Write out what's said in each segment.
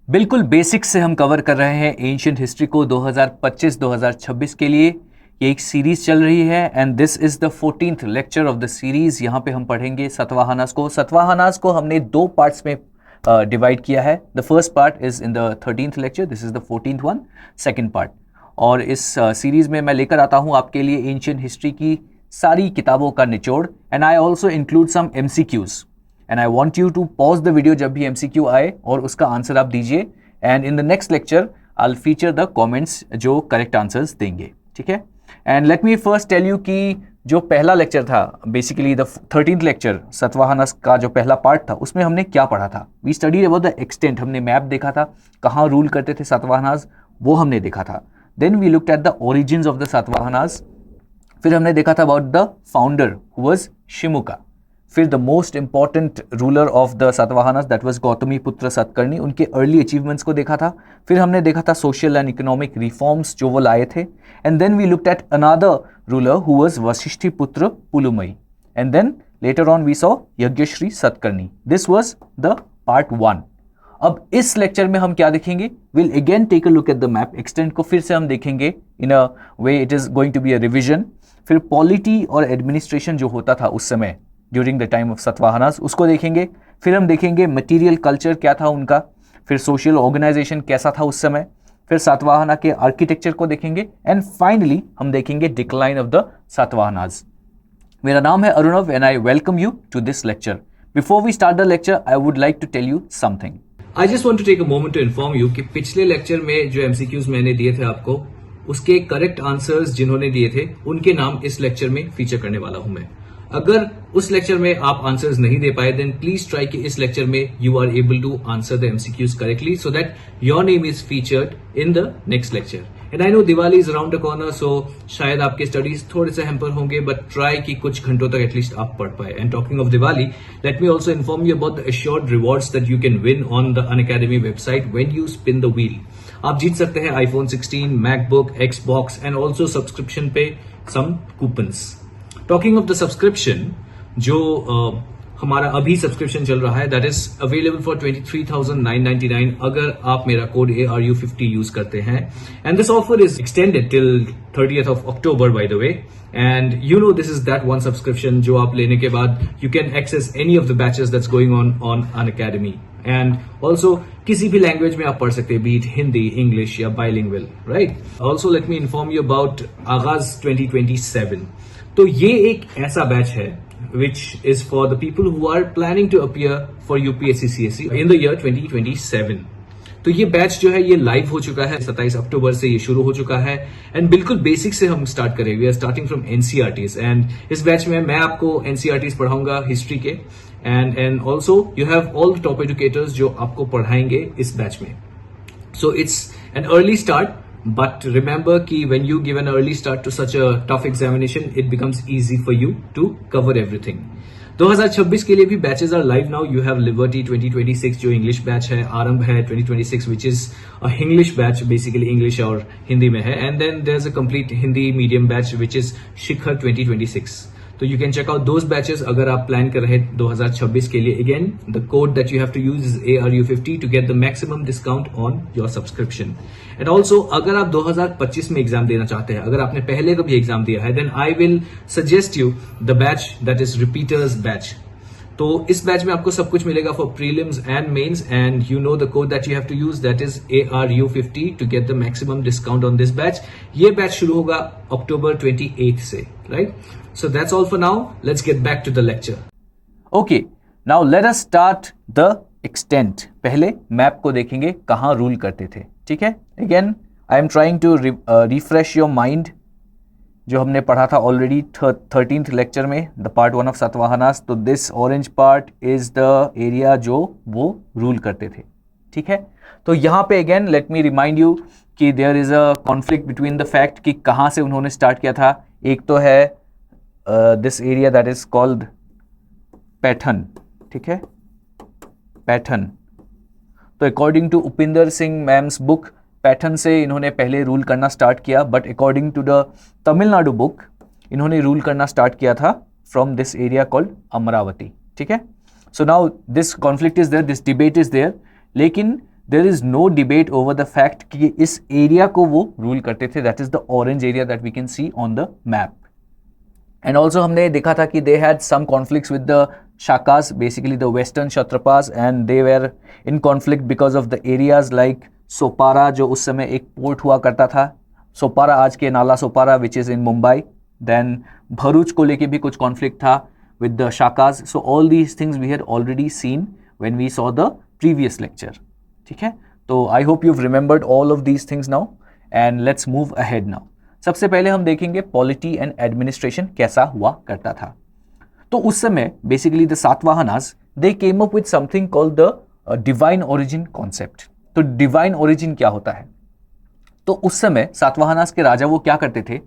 बिल्कुल बेसिक से हम कवर कर रहे हैं एंशिएंट हिस्ट्री को 2025-2026 के लिए। ये एक सीरीज चल रही है and this is the 14th lecture of the series. यहाँ पे हम पढ़ेंगे सतवाहनास को। सतवाहनास को हमने दो पार्ट्स में डिवाइड किया है। The first part is in the 13th lecture, this is the 14th one, second part. और इस सीरीज में मैं लेकर आता हूँ आपके लिए एंशिएंट हिस्ट्री की सारी किताबों का निचोड़ and I also include some MCQs and I want you to pause the video जब भी MCQ आए और उसका आंसर आप दीजिए and in the next lecture I will feature the comments जो करेक्ट आंसर्स देंगे, ठीक है। And let me first tell you कि जो पहला लेक्चर था, basically the 13th lecture Satavahanas का जो पहला पार्ट था, उसमें हमने क्या पढ़ा था। We studied about the extent, हमने मैप देखा था कहाँ रूल करते थे सतवाहनास, वो हमने देखा था। Then we looked at the origins of the Satavahanas. फिर हमने देखा था about the founder who was Simuka. फिर the most important ruler of the Satavahanas that was Gautamiputra Satakarni, उनके अर्ली अचीवमेंट्स को देखा था। फिर हमने देखा था सोशल एंड इकोनॉमिक रिफॉर्म्स जो वो लाए थे। And then we looked at another ruler who was Vasishthiputra Pulumayi. And then later on we saw Yajnashri Satakarni. This was the part 1। अब इस लेक्चर में हम क्या देखेंगे, will again take a look at the map. Extent को फिर से हम देखेंगे in a way, it is going to be a revision. फिर पॉलिटी और एडमिनिस्ट्रेशन जो होता था उस समय during the time of Satavahanas, उसको देखेंगे। फिर हम देखेंगे मटीरियल कल्चर क्या था उनका, फिर सोशल ऑर्गेनाइजेशन कैसा था उस समय, फिर सातवाहना के आर्किटेक्चर को देखेंगे एंड फाइनली हम देखेंगे डिक्लाइन ऑफ द सातवाहनास। मेरा नाम है Arunav and I welcome you to this lecture. Before we start the lecture I would like to tell you something. I just want to take a moment to inform you कि पिछले lecture में जो MCQs मैंने दिए थे आपको, उसके correct answers जिन्होंने दिए थे उनके नाम इस लेक्चर में फीचर करने वाला हूं मैं। अगर उस लेक्चर में आप आंसर्स नहीं दे पाए देन प्लीज ट्राई कि इस लेक्चर में you are able to answer the MCQs correctly so that your name is featured in the next lecture. And I know Diwali is around the corner, so शायद आपके studies थोड़े से hamper होंगे, but try कि कुछ घंटों तक एटलीस्ट आप पढ़ पाए। And talking of Diwali, let me also inform you about the assured rewards that you can win on the Unacademy website when you spin the wheel. आप जीत सकते हैं iPhone 16, MacBook, Xbox and also subscription पे some coupons. Talking of the subscription, जो हमारा अभी subscription चल रहा है दैट इज अवेलेबल फॉर 23,999 अगर आप मेरा कोड ARU50 यूज करते हैं। And this offer is extended till 30th of October by the way. And you know this is that one subscription जो आप लेने के बाद you can access any of the batches that's going on Unacademy and also किसी भी language में आप पढ़ सकते हैं, बीट हिंदी, इंग्लिश या bilingual, right. Also let me inform you about Aagaz 2027। तो ये एक ऐसा बैच है which is for the people who are planning to appear for UPSC CSE in the year 2027. तो ये बैच जो है ये लाइव हो चुका है, 27 अक्टूबर से ये शुरू हो चुका है एंड बिल्कुल बेसिक से हम स्टार्ट करेंगे। We are starting from NCERTs and इस बैच में मैं आपको NCERTs पढ़ाऊंगा हिस्ट्री के and also you have all the top educators जो आपको पढ़ाएंगे इस बैच में। So it's an early start, but remember कि when you give an early start to such a tough examination, it becomes easy for you to cover everything. 2026 के लिए भी batches are live now. You have Liberty 2026 जो English batch है, आरंभ है 2026 which is a English batch, basically English और हिंदी में है। And then there is a complete Hindi medium batch which is Shikhar 2026। तो you can check out those batches अगर आप plan कर रहे हैं 2026 के लिए। Again the code that you have to use is ARU50 to get the maximum discount on your subscription. And also अगर आप 2025 में एग्जाम देना चाहते हैं, अगर आपने पहले कभी एग्जाम दिया है, then I will suggest you the batch that is repeaters batch. तो इस बैच में आपको सब कुछ मिलेगा for prelims and mains and you know the code that you have to use that is ARU50 to get the maximum discount on this batch. ये batch शुरू होगा अक्टूबर 28 से, right. So that's all for now. Let's get back to the lecture. Okay, now let us start the extent. पहले map को देखेंगे कहाँ rule करते थे, ठीक है। Again, I am trying to refresh your mind. जो हमने पढ़ा था ऑलरेडी 13th लेक्चर में, द पार्ट 1 ऑफ सतवाहनास। तो this orange part is the area जो वो रूल करते थे, ठीक है। तो यहाँ पे again let me remind you कि there is a conflict between the fact कि कहाँ से उन्होंने स्टार्ट किया था। एक तो है this area that is called Paithan, ठीक है, पैठन। तो according to Upinder Singh ma'am's book, Paithan से इन्होंने पहले रूल करना स्टार्ट किया, but according to the Tamil Nadu book इन्होंने रूल करना स्टार्ट किया था from this area called Amaravati, ठीक है। So now this conflict is there, this debate is there. लेकिन there is no debate over the fact कि इस एरिया को वो रूल करते थे, that is the orange area that we can see on the map. And also हमने देखा था कि they had some conflicts with the Shakas, basically the western Kshatrapas, and they were in conflict because of the areas like Sopara, जो उस समय एक port हुआ करता था. सोपारा आज के Nalasopara which is in Mumbai. Then Bharuch को लेके भी कुछ कॉन्फ्लिक्ट था with the Shakas. So all these things we had already seen when we saw the previous lecture. ठीक है, तो I hope you have remembered all of these things now and let's move ahead now. सबसे पहले हम देखेंगे polity and administration कैसा हुआ करता था. तो उस समय basically the Satavahanas they came up with something called the divine origin concept. तो डिवाइन ओरिजिन क्या होता है? तो उस समय सातवाहनास के राजा वो क्या करते थे,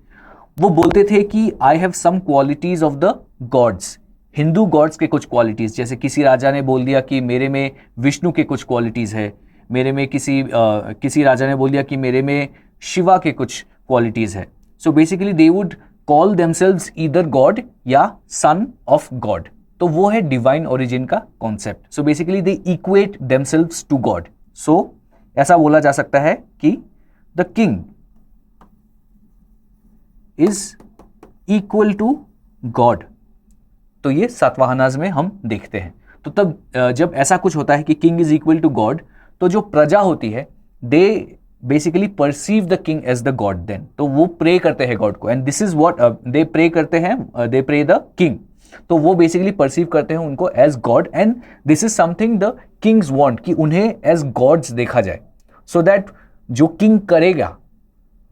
वो बोलते थे कि I have some qualities of the gods, Hindu gods के कुछ क्वालिटीज. जैसे किसी राजा ने बोल दिया कि मेरे में विष्णु के कुछ क्वालिटीज है, मेरे में किसी राजा ने बोल दिया कि मेरे में शिवा के कुछ क्वालिटीज है. So basically they would call themselves either god या सन ऑफ गॉड. तो वो है डिवाइन ओरिजिन का concept. So basically they equate themselves to god. So ऐसा बोला जा सकता है कि the king is equal to god. तो ये सातवाहनास में हम देखते हैं. तो तब जब ऐसा कुछ होता है कि king is equal to god, तो जो प्रजा होती है they basically perceive the king as the god. Then तो वो प्रे करते हैं गॉड को, and this is what they pray करते हैं, दे प्रे द किंग. तो वो बेसिकली परसीव करते हैं उनको as god, and this is something the kings want कि उन्हें एज गॉड्स देखा जाए, सो दैट जो किंग करेगा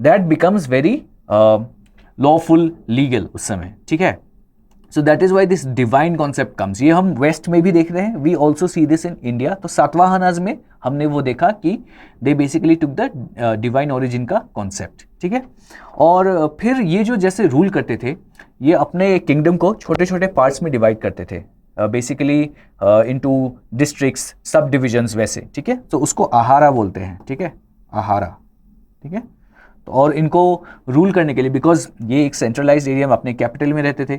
that becomes very lawful legal उस समय. ठीक है, so that is why this divine concept comes. ये हम वेस्ट में भी देख रहे हैं, we also see this in India. तो सातवाहनास में हमने वो देखा कि they basically took the divine origin का कॉन्सेप्ट. ठीक है, और फिर ये जो जैसे रूल करते थे, ये अपने किंगडम को छोटे छोटे पार्ट्स में डिवाइड करते थे, बेसिकली इनटू डिस्ट्रिक्ट्स, सब डिविजन्स वैसे. ठीक है, तो उसको आहारा बोलते हैं. ठीक है, आहारा. ठीक है, तो और इनको रूल करने के लिए, बिकॉज ये एक सेंट्रलाइज्ड एरिया में अपने कैपिटल में रहते थे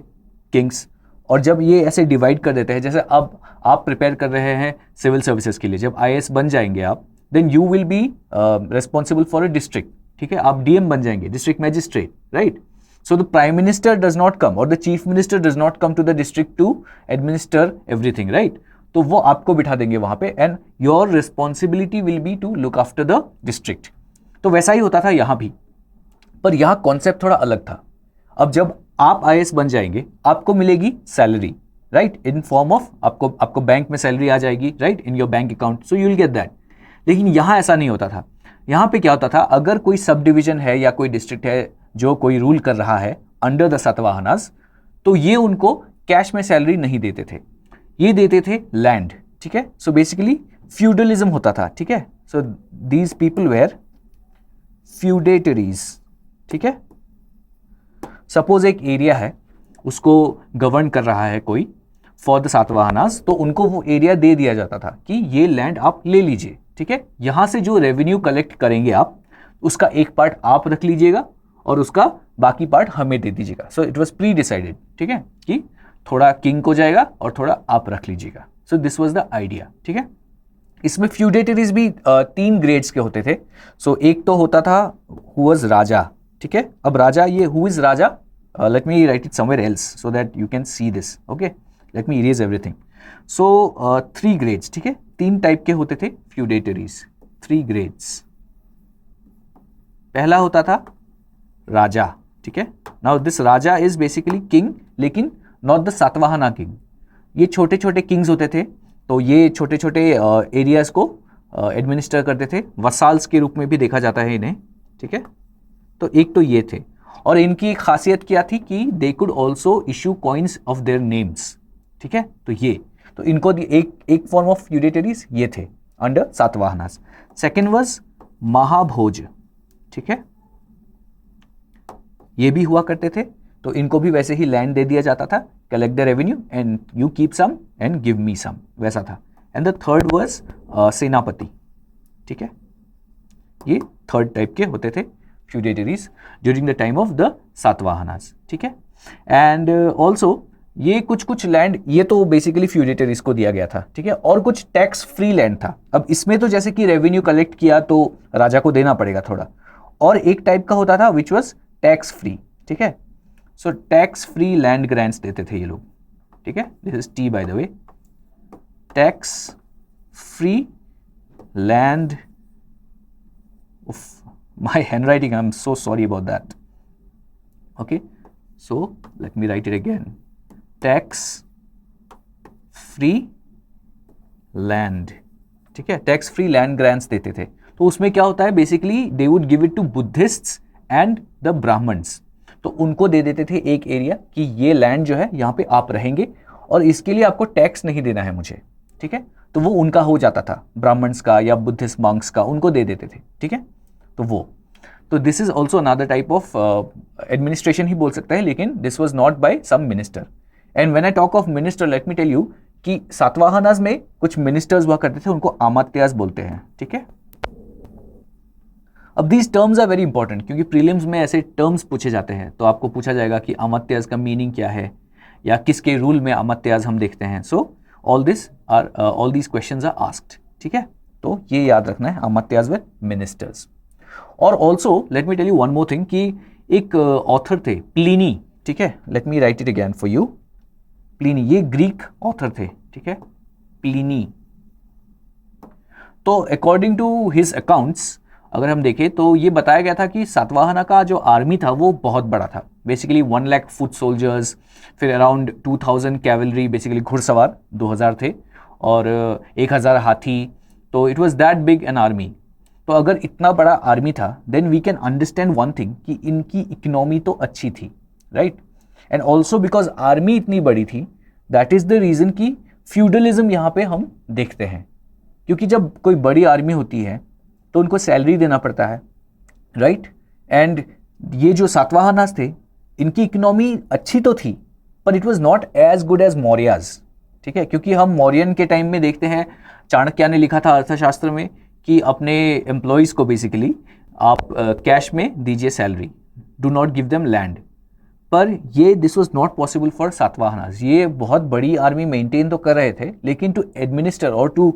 किंग्स, और जब ये ऐसे डिवाइड कर देते हैं, जैसे अब आप प्रिपेयर कर रहे हैं सिविल सर्विसेज के लिए, जब आईएएस बन जाएंगे आप, then you will be responsible for a district. ठीक है, आप डीएम बन जाएंगे, district magistrate, right. So the prime minister does not come or the chief minister does not come to the district to administer everything, right? तो वो आपको बिठा देंगे वहां पे, and your responsibility will be to look after the district. तो वैसा ही होता था यहाँ भी, पर यहाँ कॉन्सेप्ट थोड़ा अलग था. अब जब आप आईएएस बन जाएंगे, आपको मिलेगी salary, right, in form of आपको बैंक में सैलरी आ जाएगी, right, in your bank account, so you will get that. लेकिन यहाँ ऐसा नहीं होता था. यहाँ पे क्या होता था, अगर कोई सब डिविजन है या कोई डिस्ट्रिक्ट है जो कोई रूल कर रहा है अंडर द सातवाहनास, तो ये उनको कैश में सैलरी नहीं देते थे, ये देते थे लैंड. ठीक है, सो बेसिकली फ्यूडलिज्म होता था. ठीक है, so these people were feudatories. ठीक है, सपोज एक एरिया है, उसको गवर्न कर रहा है कोई फॉर द सातवाहनास, तो उनको वो एरिया दे दिया जाता था कि ये लैंड आप ले लीजिए. ठीक है, यहां से जो रेवेन्यू कलेक्ट करेंगे आप, उसका एक पार्ट आप रख लीजिएगा और उसका बाकी पार्ट हमें दे दीजिएगा. So it was pre decided. ठीक है, कि थोड़ा किंग को जाएगा और थोड़ा आप रख लीजिएगा. So this was the idea. ठीक है, इसमें फ्यूडेटरीज भी 3 ग्रेड्स के होते थे. सो एक तो होता था हु वाज राजा. ठीक है, अब राजा, ये who is Raja, late me write it somewhere else so that you can see this. Okay, let me erase everything. So 3 grades. ठीक है, 3 टाइप के होते थे फ्यूडेटरीज, 3 ग्रेड्स. पहला होता था राजा. ठीक है, now this Raja is basically king, लेकिन नॉट द सातवाहना किंग. ये छोटे छोटे किंग्स होते थे, तो ये छोटे छोटे एरियाज को एडमिनिस्टर करते थे. वसाल्स के रूप में भी देखा जाता है इन्हें. ठीक है, तो एक तो ये थे, और इनकी खासियत क्या थी कि they could also issue coins of their names. ठीक है, तो ये, तो इनको एक फॉर्म ऑफ फ्यूडेटरीज ये थे under Satavahanas. Second was Mahabhoja. ठीक है, ये भी हुआ करते थे, तो इनको भी वैसे ही लैंड दे दिया जाता था, collect the revenue and you keep some and give me some, वैसा था. एंड द थर्ड वाज सेनापति. ठीक है, ये थर्ड टाइप के होते थे feudatories during the time of the Satavahanas. ठीक है, एंड ऑल्सो ये कुछ कुछ लैंड, ये तो बेसिकली फ्यूडेटरीज को दिया गया था, ठीक है, और कुछ टैक्स फ्री लैंड था। अब इसमें तो जैसे कि रेवेन्यू कलेक्ट किया तो राजा को देना पड़ेगा थोड़ा, और एक टाइप का होता था विच वॉज टैक्स फ्री, ठीक है। So tax free land grants देते थे ये लोग, ठीक है, this is T bye the way, tax free land, my handwriting, I'm so sorry about that. Okay, so let me write it again, tax free land, ठीक है, tax free land grants देते थे। तो उसमें क्या होता है basically, they would give it to Buddhists and the Brahmins, तो उनको दे देते थे एक एरिया कि ये लैंड जो है यहाँ पे आप रहेंगे और इसके लिए आपको टैक्स नहीं देना है मुझे, ठीक है, तो वो उनका हो जाता था, ब्राह्मण्स का या बुद्धिस्ट मॉन्क्स का, उनको दे देते थे, ठीक है। तो this is also another type of administration ही बोल सकते हैं, लेकिन this was not by some minister. And when I talk of minister, let me tell you कि सातवाहनास में कुछ मिनिस्टर्स हुआ करते थे, उनको अमात्यास बोलते हैं, ठीक है। अब these terms are very important, क्योंकि प्रीलिम्स में ऐसे टर्म्स पूछे जाते हैं, तो आपको पूछा जाएगा कि अमात्यास का मीनिंग क्या है या किसके रूल में अमात्यास हम देखते हैं। So all these questions are asked, ठीक है, तो ये याद रखना है, अमात्यास वर मिनिस्टर्स। और also let me tell you one more thing कि एक ऑथर थे प्लिनी, ठीक है, let me write it again for you, Pliny, ये ग्रीक ऑथर थे, ठीक है, प्लिनी। तो अकॉर्डिंग टू हिज अकाउंट्स अगर हम देखें तो ये बताया गया था कि सातवाहना का जो आर्मी था वो बहुत बड़ा था, बेसिकली 1 लाख फुट सोल्जर्स, फिर अराउंड 2000 कैवलरी, बेसिकली घुड़सवार 2000 थे, और 1000 हाथी, तो it was that big an army. तो अगर इतना बड़ा आर्मी था then we can understand one thing कि इनकी इकोनॉमी तो अच्छी थी, right, and also because army इतनी बड़ी थी, दैट इज द रीजन कि फ्यूडलिज्म यहाँ पे हम देखते हैं, क्योंकि जब कोई बड़ी आर्मी होती है तो उनको सैलरी देना पड़ता है, राइट, एंड ये जो सातवाहनास थे इनकी इकोनॉमी अच्छी तो थी पर it was not as good as Mauryas, ठीक है, क्योंकि हम मौर्यन के टाइम में देखते हैं, चाणक्य ने लिखा था अर्थशास्त्र में कि अपने एम्प्लॉयज़ को बेसिकली आप कैश में दीजिए salary, do not give them land, पर ये this was not possible for Satavahanas. ये बहुत बड़ी आर्मी मेंटेन तो कर रहे थे, लेकिन टू एडमिनिस्टर और to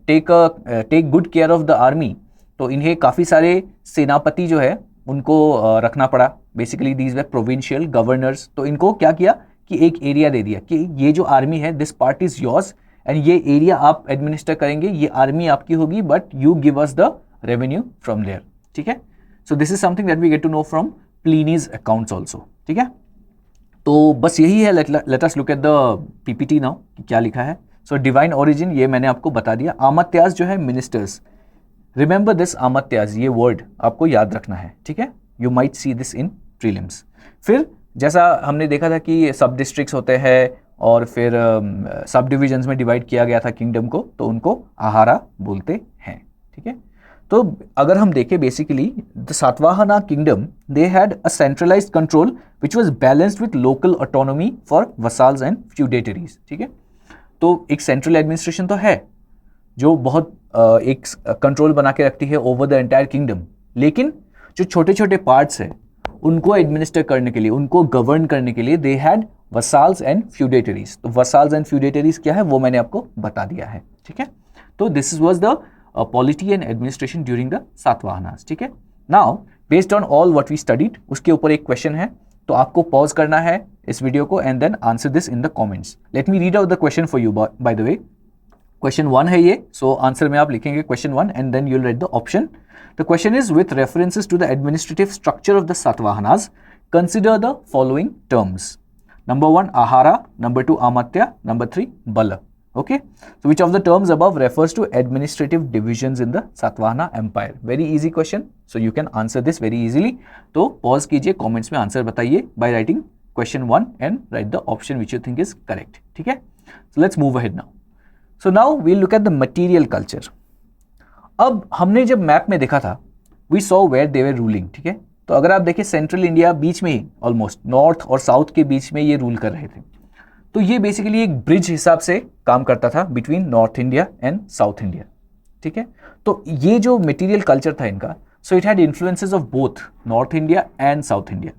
take good care of the army, तो इन्हें काफ़ी सारे सेनापति जो है उनको रखना पड़ा, basically these way provincial governors. तो इनको क्या किया कि एक एरिया दे दिया कि ये जो आर्मी है this part is yours and ये एरिया आप एडमिनिस्टर करेंगे, ये आर्मी आपकी होगी, but you give us the revenue from there, ठीक है। So this is something that we get to know from Pliny's accounts also, ठीक है। तो बस यही है, let us look at the PPT now कि क्या लिखा है। सो डिवाइन ओरिजिन ये मैंने आपको बता दिया। अमात्यास जो है मिनिस्टर्स, रिमेंबर दिस अमात्यास, ये वर्ड आपको याद रखना है, ठीक है, you might see this in prelims. फिर जैसा हमने देखा था कि सब डिस्ट्रिक्ट्स होते हैं और फिर सब डिविजन्स में डिवाइड किया गया था किंगडम को, तो उनको आहारा बोलते हैं, ठीक है। तो अगर हम देखें basically the Satavahana kingdom they had a centralised control which was balanced with local autonomy for vassals and feudatories, ठीक है। तो एक सेंट्रल एडमिनिस्ट्रेशन तो है जो बहुत एक कंट्रोल बना के रखती है ओवर द एंटायर किंगडम, लेकिन जो छोटे छोटे पार्ट्स हैं उनको एडमिनिस्टर करने के लिए, उनको गवर्न करने के लिए दे हैड वसाल्स एंड फ्यूडेटरीज। तो वसाल्स एंड फ्यूडेटरीज क्या है वो मैंने आपको बता दिया है, ठीक है। तो this was the polity and administration during the Satavahanas, ठीक है। Now based on all what we studied, उसके ऊपर एक क्वेश्चन है, तो आपको पॉज करना है इस वीडियो को and then answer this in the comments. Let me read out the question for you by the way. Question 1 है ये, सो आंसर में आप लिखेंगे question 1 and then you will write the option. The question is with references to the administrative structure of the Satavahanas consider the following terms. Number 1 Ahara, number 2 Amatya, number 3 Bala. Okay, so which of the terms above refers to administrative divisions in the Satvahana Empire? Very easy question, so you can answer this very easily. तो pause कीजिए, comments में answer बताइए by writing question 1 and write the option which you think is correct. ठीक है, so let's move ahead now. So now we'll look at the material culture. अब हमने जब map में देखा था we saw where they were ruling, ठीक है। तो अगर आप देखें सेंट्रल इंडिया बीच में ही, ऑलमोस्ट नॉर्थ और साउथ के बीच में ये रूल कर रहे थे। तो ये बेसिकली एक ब्रिज हिसाब से काम करता था between north India and south India, ठीक है। तो ये जो मटेरियल कल्चर था इनका, so it had influences of both north India and south India.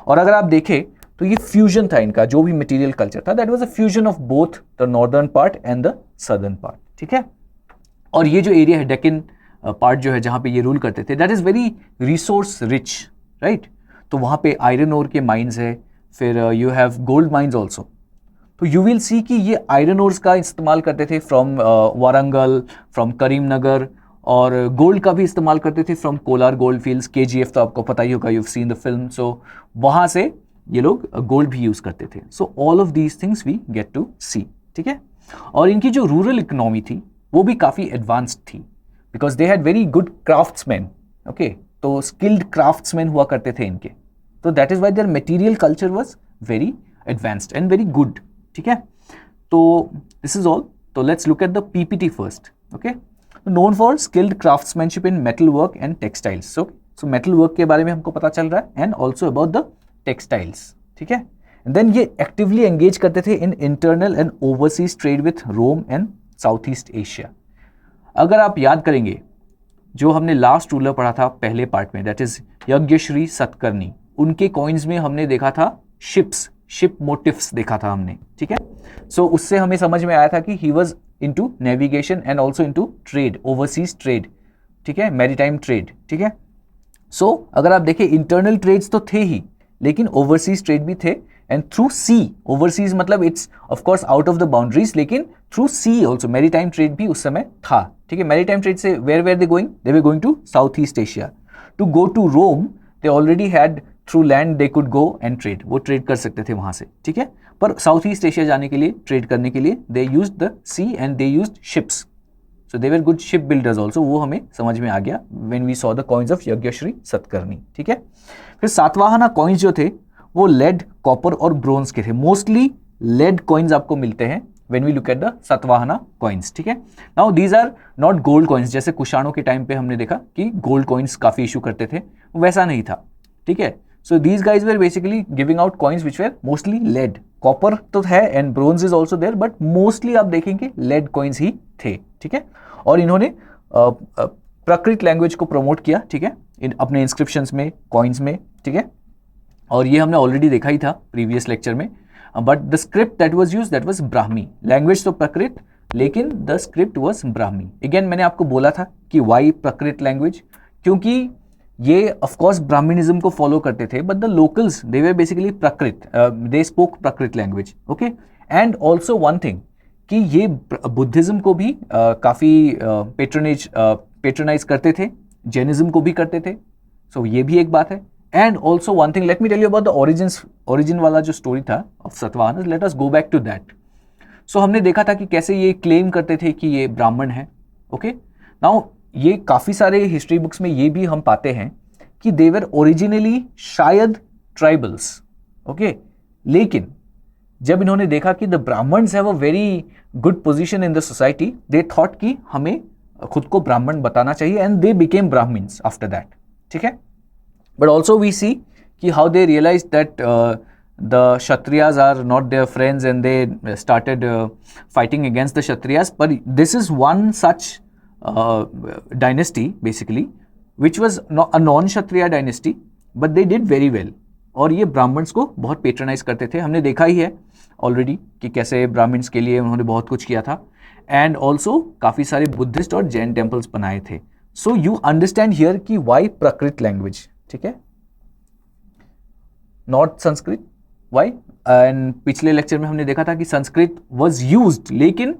और अगर आप देखें तो ये फ्यूजन था इनका, जो भी मटेरियल कल्चर था that was a fusion of both the northern part and the southern part, ठीक है। और ये जो एरिया है डेक्कन पार्ट जो है जहाँ पे ये रूल करते थे, that is very resource rich, right. तो वहाँ पे आयरन ओर के माइंस है, फिर you have gold mines also. तो यू विल सी कि ये आयरन ओर्स का इस्तेमाल करते थे फ्रॉम वारंगल, फ्रॉम करीमनगर, और गोल्ड का भी इस्तेमाल करते थे from Kolar gold fields. KGF तो आपको पता ही होगा, you have seen the film. So वहाँ से ये लोग गोल्ड भी यूज़ करते थे। So all of these things we get to see, ठीक है। और इनकी जो रूरल इकोनॉमी थी वो भी काफ़ी एडवांस्ड थी, because they had very good craftsmen, okay. तो स्किल्ड क्राफ्ट्समैन हुआ करते थे इनके, तो that is why their material culture was very advanced and very good, ठीक है। तो दिस इज ऑल। तो let's look at the PPT first, okay. Known for skilled craftsmanship in metal work and textiles. So metal work के बारे में हमको पता चल रहा है, and also about the textiles, ठीक है। देन ये एक्टिवली एंगेज करते थे in internal and overseas trade with Rome and South East Asia. अगर आप याद करेंगे जो हमने लास्ट रूलर पढ़ा था पहले पार्ट में, दैट इज यज्ञश्री सतकर्णी, उनके कॉइन्स में हमने देखा था शिप मोटिव्स देखा था हमने, ठीक है। सो उससे हमें समझ में आया था कि he was into navigation and also into trade, overseas trade, ठीक है, मैरीटाइम ट्रेड, ठीक है। सो अगर आप देखें इंटरनल ट्रेड्स तो थे ही, लेकिन ओवरसीज ट्रेड भी थे, एंड थ्रू सी, ओवरसीज मतलब it's of course out of the boundaries, लेकिन through sea also maritime trade भी उस समय था, ठीक है। मैरीटाइम ट्रेड से where they going, they were going to South East Asia. To go to Rome they already had through land they could go and trade, वो trade कर सकते थे वहां से, ठीक है। पर साउथ ईस्ट एशिया जाने के लिए, ट्रेड करने के लिए, they used the sea and they used ships. So they were good ship builders also, वो हमें समझ में आ गया when we saw the coins of Yajnashri Satakarni, ठीक है। फिर सातवाहना कॉइन्स जो थे वो लेड, कॉपर और ब्रोंज के थे। मोस्टली लेड कॉइन्स आपको मिलते हैं when we look at the Satavahana coins, ठीक है। Now these are not gold coins, जैसे कुशाणों के टाइम पे हमने देखा कि गोल्ड कॉइन्स काफी इशू करते थे, वैसा नहीं था, ठीक है। So these guys were basically giving out coins which were mostly lead, copper तो है and bronze is also there, but mostly आप देखेंगे लेड कॉइन्स ही थे, ठीक है। और इन्होंने प्राकृत लैंग्वेज को प्रमोट किया, ठीक है, अपने इंस्क्रिप्शंस में, कॉइन्स में, ठीक है। और ये हमने ऑलरेडी देखा ही था प्रीवियस लेक्चर में, but the script that was used that was Brahmi. Language तो प्राकृत, लेकिन the script was Brahmi. Again मैंने आपको बोला था कि वाई प्राकृत लैंग्वेज, क्योंकि ये ऑफ कोर्स ब्राह्मणिज्म को फॉलो करते थे, but the locals they were basically Prakrit, they spoke Prakrit language, okay. And also one thing कि ये बुद्धिज्म को भी काफ़ी पेट्रोनाइज करते थे, जैनिज्म को भी करते थे, सो ये भी एक बात है। And also one thing, let me tell you about the origin वाला जो स्टोरी था of Satavahana, let us go back to that. So हमने देखा था कि कैसे ये क्लेम करते थे कि ये ब्राह्मण है, ओके। नाउ ये काफ़ी सारे हिस्ट्री बुक्स में ये भी हम पाते हैं कि दे वर ओरिजिनली शायद ट्राइबल्स, ओके। लेकिन जब इन्होंने देखा कि the Brahmins have a very good position in the society, they thought कि हमें खुद को ब्राह्मण बताना चाहिए, and they became Brahmins after that, ठीक है। बट ऑल्सो वी सी कि how they realise that the Kshatriyas are not there friends, and they started fighting against the Kshatriyas. पर this is one such dynasty basically which was a non-Kshatriya dynasty, but they did very well, और ये Brahmins को बहुत patronise करते थे। हमने देखा ही है ऑलरेडी कि कैसे ब्राह्मण्स के लिए उन्होंने बहुत कुछ किया था, एंड ऑल्सो काफ़ी सारे बुद्धिस्ट और जैन टेम्पल्स बनाए थे। सो यू अंडरस्टैंड हियर कि वाई प्राकृत लैंग्वेज, ठीक है, नॉट संस्कृत, वाई। एंड पिछले लेक्चर में हमने देखा था कि संस्कृत वॉज यूज्ड, लेकिन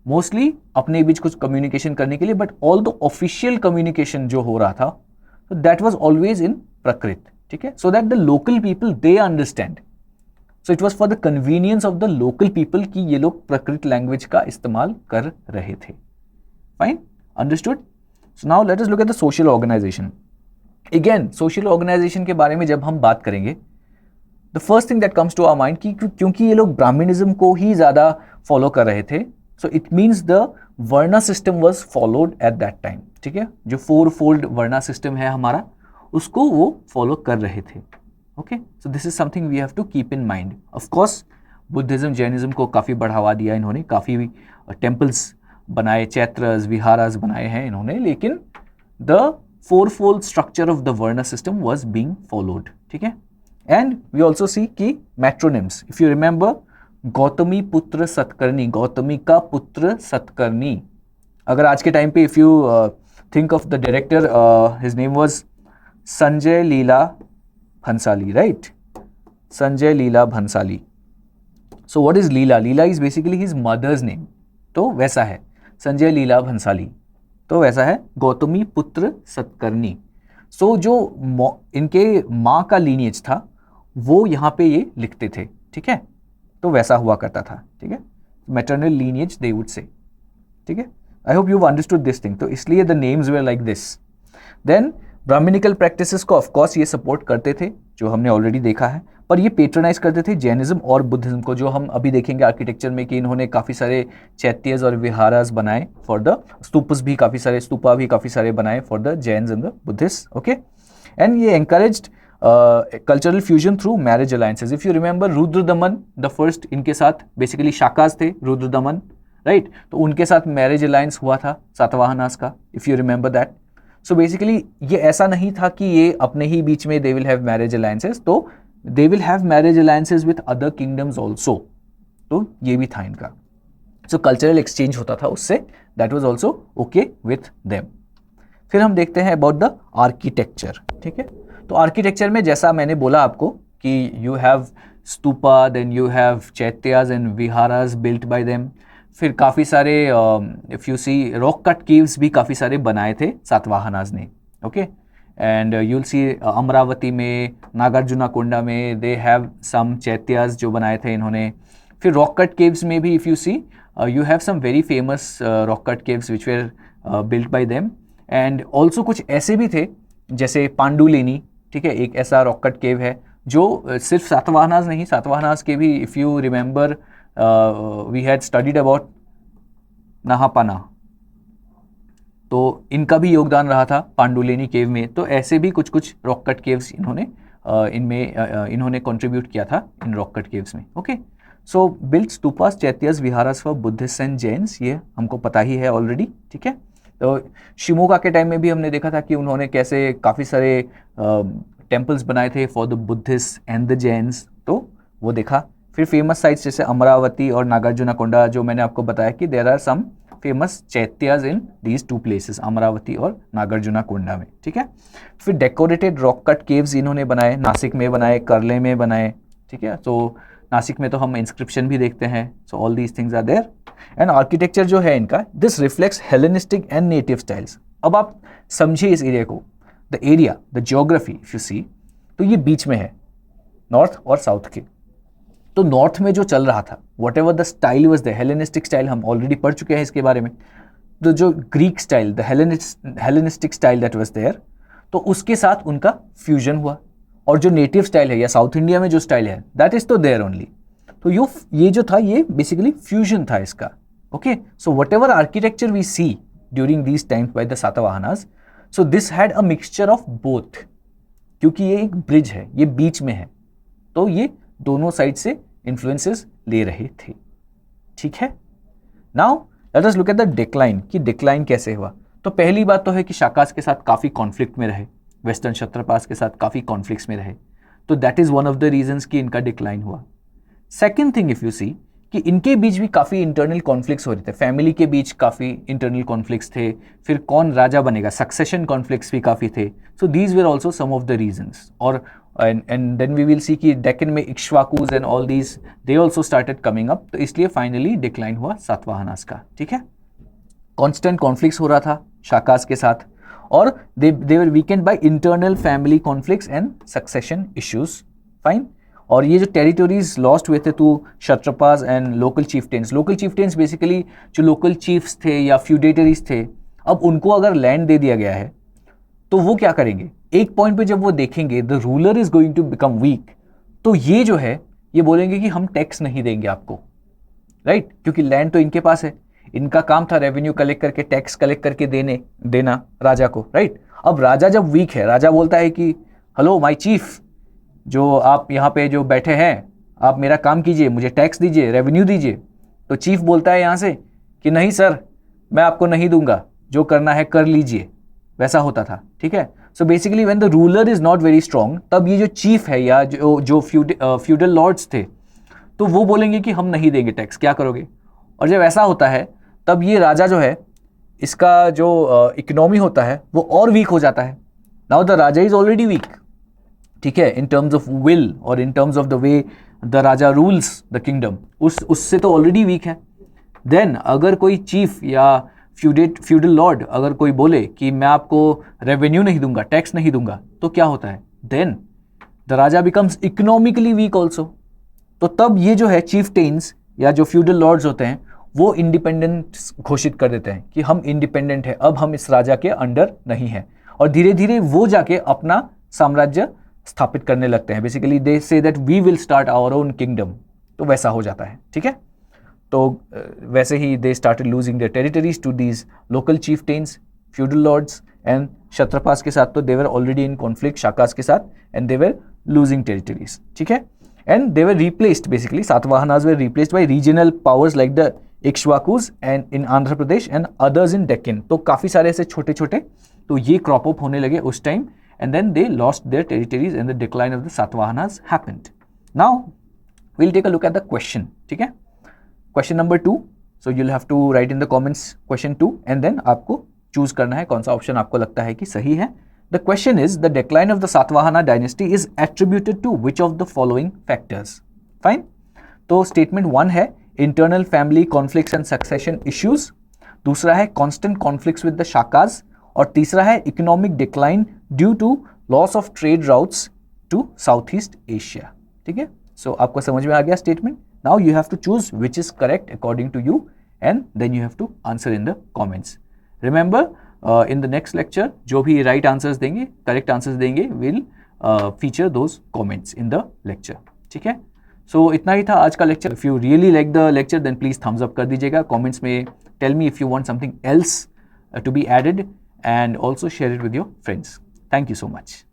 मोस्टली अपने बीच कुछ कम्युनिकेशन करने के लिए, but all the official communication जो हो रहा था दैट वाज ऑलवेज इन प्राकृत, ठीक है, so that the local people they understand. So it was for the convenience of the local people कि ये लोग प्राकृत लैंग्वेज का इस्तेमाल कर रहे थे। Fine, understood. So now let us look at the social organisation. Again social organisation के बारे में जब हम बात करेंगे, the first thing that comes to our mind कि क्योंकि ये लोग ब्राह्मणिज्म को ही ज़्यादा फॉलो कर रहे थे, so it means the varna system was followed at that time, ठीक है। जो 4-fold वर्णा सिस्टम है हमारा, उसको वो फॉलो कर रहे थे, okay. So this is something we have to keep in mind. Of course Buddhism Jainism को काफ़ी बढ़ावा दिया इन्होंने, काफ़ी टेम्पल्स बनाए, चैत्रस, विहारास बनाए हैं इन्होंने, लेकिन the 4-fold structure of the varna system was being followed, ठीक है। एंड वी ऑल्सो सी कि metronyms, if you remember, Gautamiputra Satakarni, Gautami का पुत्र सतकर्णी। अगर आज के टाइम पे if you think of the director, his name was Sanjay Leela Bhansali, right, Sanjay Leela Bhansali. So what is Leela? Leela is basically his mother's name, तो वैसा है संजय लीला भंसाली, तो वैसा है गौतमी पुत्र सतकर्णी। सो जो इनके माँ का लीनिएज था वो यहाँ पे ये लिखते थे, ठीक है, तो वैसा हुआ करता था, ठीक है, maternal lineage they would say, ठीक है। I hope you understood this thing, तो इसलिए the names were like this. Then brahmanical practices को ऑफकोर्स ये सपोर्ट करते थे, जो हमने ऑलरेडी देखा है, पर ये पेट्रोनाइज करते थे जैनिज्म और बुद्धिज्म को, जो हम अभी देखेंगे आर्किटेक्चर में कि इन्होंने काफ़ी सारे चैत्यज और विहारास बनाए फॉर द स्तूपस, भी काफ़ी सारे स्तूपा भी काफ़ी सारे बनाए for the Jains and the Buddhist, ओके। एंड ये encouraged cultural fusion through marriage alliances. If you remember Rudradaman the first, इनके साथ बेसिकली शाकाज थे रुद्रदमन, राइट, तो उनके साथ मैरिज अलायंस हुआ था सातवाहनास का, if you remember that. So basically ये ऐसा नहीं था कि ये अपने ही बीच में they will have marriage alliances, तो they will have marriage alliances with other kingdoms also, तो ये भी था इनका। सो कल्चरल एक्सचेंज होता था उससे, that was also okay with them. फिर हम देखते हैं अबाउट द आर्किटेक्चर, ठीक है। तो आर्किटेक्चर में जैसा मैंने बोला आपको कि you have stupa, then you have chaityas and viharas built by them, फिर काफ़ी सारे if you see rock cut caves भी काफ़ी सारे बनाए थे सातवाहनाज ने, okay. And you'll see Amaravati में, नागार्जुना कोंडा में दे हैव सम चैत्याज जो बनाए थे इन्होंने। फिर रॉक कट केव्स में भी if you see you have some very famous rock cut caves which were built by them. And also कुछ ऐसे भी थे जैसे पांडुलेनी, ठीक है, एक ऐसा रॉक कट केव है जो सिर्फ सातवाहनाज नहीं, सातवाहनाज के भी if you remember we had studied about Nahapana, तो इनका भी योगदान रहा था पांडुलेनी केव में। तो ऐसे भी कुछ कुछ रॉक कट केव्स इन्होंने इन्होंने कंट्रीब्यूट किया था इन रॉक कट केव्स में, okay. So built stupas चैत्यास विहारास for Buddhist and Jains, ये हमको पता ही है ऑलरेडी, ठीक है। तो शिमोगा के टाइम में भी हमने देखा था कि उन्होंने कैसे काफ़ी सारे टेम्पल्स बनाए थे for the Buddhist and the Jains, तो वो देखा। फिर फेमस साइट्स जैसे अमरावती और नागार्जुना कोंडा, जो मैंने आपको बताया कि there are some famous chaityas in these two places, Amaravati और नागार्जुना कोंडा में, ठीक है। फिर डेकोरेटेड रॉक कट केव्स इन्होंने बनाए, नासिक में बनाए, करले में बनाए, ठीक है। तो नासिक में तो हम इंस्क्रिप्शन भी देखते हैं, so all these things are there. And architecture जो है इनका, this reflects Hellenistic and native styles. अब आप समझिए इस एरिया को, the area, the geography if you see, तो ये बीच में है नॉर्थ और साउथ के। तो नॉर्थ में जो चल रहा था, whatever the style was the Hellenistic style, हम ऑलरेडी पढ़ चुके हैं इसके बारे में। तो जो Greek style, the Hellenistic style that was there, तो उसके साथ उनका फ्यूजन हुआ। और जो नेटिव स्टाइल है या साउथ इंडिया में जो स्टाइल है, दैट इज तो देयर ओनली। तो ये जो था ये बेसिकली फ्यूजन था इसका, okay. So whatever architecture we see during these times by the Satavahanas, so this had a mixture of both, क्योंकि ये एक ब्रिज है, ये बीच में है, तो ये दोनों साइड से इन्फ्लुएंसेस ले रहे थे, ठीक है। Now let us look at the decline, कि डिक्लाइन कैसे हुआ। तो पहली बात तो है कि शाकास के साथ काफ़ी कॉन्फ्लिक्ट में रहे, वेस्टर्न क्षत्रपास के साथ काफ़ी कॉन्फ्लिक्ट्स में रहे, तो that is one of the reasons कि इनका डिक्लाइन हुआ। सेकेंड थिंग इफ यू सी कि इनके बीच भी काफ़ी इंटरनल कॉन्फ्लिक्ट्स हो रहे थे, फैमिली के बीच काफ़ी इंटरनल कॉन्फ्लिक्ट्स थे, फिर कौन राजा बनेगा, सक्सेशन कॉन्फ्लिक्ट्स भी काफ़ी थे। So these were also some of the reasons. और and then we will see कि डेक्कन में Ikshvakus and all these they also started coming up, तो इसलिए फाइनली डिक्लाइन हुआ सातवाहनास का, ठीक है। कॉन्स्टेंट कॉन्फ्लिक्ट्स हो रहा था शाकास के साथ, और they were weakened by internal family conflicts and succession issues, fine. और ये जो टेरिटोरीज लॉस्ट हुए थे to Kshatrapas and local chieftains basically जो लोकल चीफ्स थे या फ्यूडेटरीज थे, अब उनको अगर लैंड दे दिया गया है तो वो क्या करेंगे, एक पॉइंट पे जब वो देखेंगे the ruler is going to become weak, तो ये जो है ये बोलेंगे कि हम टैक्स नहीं देंगे आपको, राइट, क्योंकि लैंड तो इनके पास है, इनका काम था रेवेन्यू कलेक्ट करके, टैक्स कलेक्ट करके देना राजा को, राइट। अब राजा जब वीक है, राजा बोलता है कि हेलो माय चीफ, जो आप यहाँ पे जो बैठे हैं, आप मेरा काम कीजिए, मुझे टैक्स दीजिए, रेवेन्यू दीजिए। तो चीफ बोलता है यहाँ से कि नहीं सर, मैं आपको नहीं दूंगा, जो करना है कर लीजिए, वैसा होता था, ठीक है। So basically when the ruler is not very strong, तब ये जो चीफ है या जो फ्यूडल लॉर्ड्स थे, तो वो बोलेंगे कि हम नहीं देंगे टैक्स, क्या करोगे। और जब ऐसा होता है तब ये राजा जो है, इसका जो इकोनॉमी होता है वो और वीक हो जाता है। Now the Raja is already weak, ठीक है, इन टर्म्स ऑफ विल और in terms of the way the Raja rules the kingdom, उससे तो ऑलरेडी वीक है। देन अगर कोई चीफ या फ्यूडल लॉर्ड अगर कोई बोले कि मैं आपको रेवेन्यू नहीं दूंगा, टैक्स नहीं दूंगा, तो क्या होता है, then the raja becomes economically weak also. तो तब ये जो है चीफटेन्स या जो फ्यूडल लॉर्ड्स होते हैं वो इंडिपेंडेंट घोषित कर देते हैं कि हम इंडिपेंडेंट है, अब हम इस राजा के अंडर नहीं हैं, और धीरे धीरे वो जाके अपना साम्राज्य स्थापित करने लगते हैं। Basically they say that we will start our own kingdom, तो वैसा हो जाता है, ठीक है। तो वैसे ही they started losing their territories to these local chieftains, feudal lords and Kshatrapas के साथ तो दे were already in conflict Shakas के साथ, and they were losing territories, ठीक है। And they were replaced, basically Satavahanas were replaced by regional powers like the Ikshvakus and in Andhra Pradesh and others in Deccan. तो काफ़ी सारे ऐसे छोटे छोटे तो ये क्रॉप अप होने लगे उस time, and then they lost their territories and the decline of the Satavahanas happened. Now we'll take a look at the question, ठीक है। Question number 2, so you'll have to write in the comments question 2 and then आपको choose करना है कौन सा option आपको लगता है कि सही है। The question is the decline of the Satvahana dynasty is attributed to which of the following factors? Fine. तो स्टेटमेंट 1 है internal family conflicts and succession issues, दूसरा है constant conflicts with the Shakas, और तीसरा है economic decline due to loss of trade routes to Southeast Asia, ठीक है। सो आपको समझ में आ गया statement. Now you have to choose which is correct according to you and then you have to answer in the comments. Remember in the next lecture जो भी right answers देंगे, करेक्ट आंसर्स देंगे, will feature those comments in the lecture, ठीक है। So इतना ही था आज का lecture. If you really like the lecture then please thumbs up कर दीजिएगा। कमेंट्स में tell me if you want something else to be added and also share it with your friends. Thank you so much.